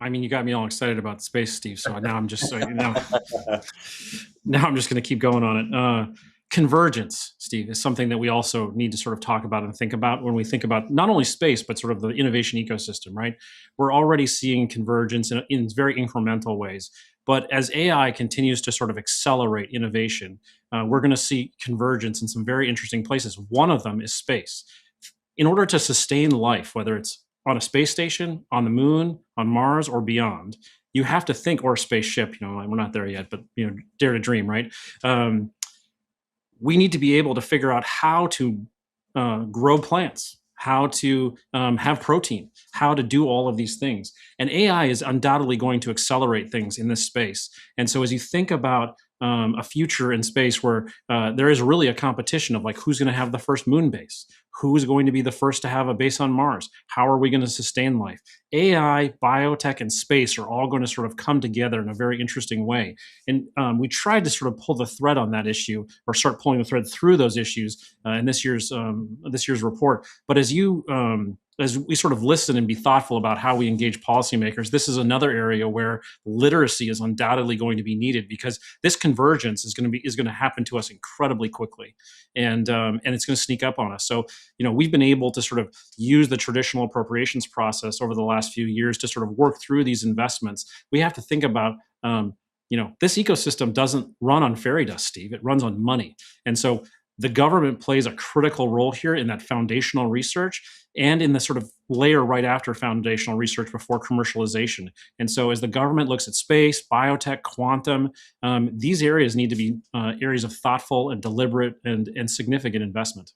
I mean, you got me all excited about space, Steve. So now I'm just now I'm just going to keep going on it. Convergence, Steve, is something that we also need to sort of talk about and think about when we think about not only space, but sort of the innovation ecosystem, right? We're already seeing convergence in very incremental ways. But as AI continues to sort of accelerate innovation, we're going to see convergence in some very interesting places. One of them is space. In order to sustain life, whether it's on a space station, on the moon, on Mars, or beyond, you have to think, or a spaceship. We're not there yet, but dare to dream, right? We need to be able to figure out how to grow plants, how to have protein, how to do all of these things. And AI is undoubtedly going to accelerate things in this space. And so as you think about a future in space where there is really a competition of like who's going to have the first moon base, who's going to be the first to have a base on Mars, how are we going to sustain life? AI, biotech, and space are all going to sort of come together in a very interesting way. And we tried to sort of pull the thread on that issue, or start pulling the thread through those issues in this year's report. But as we sort of listen and be thoughtful about how we engage policymakers, this is another area where literacy is undoubtedly going to be needed, because this convergence is going to happen to us incredibly quickly, and it's going to sneak up on us. So we've been able to sort of use the traditional appropriations process over the last few years to sort of work through these investments. We have to think about this ecosystem doesn't run on fairy dust, Steve. It runs on money. And so the government plays a critical role here in that foundational research and in the sort of layer right after foundational research before commercialization. And so as the government looks at space, biotech, quantum, these areas need to be areas of thoughtful and deliberate and significant investment.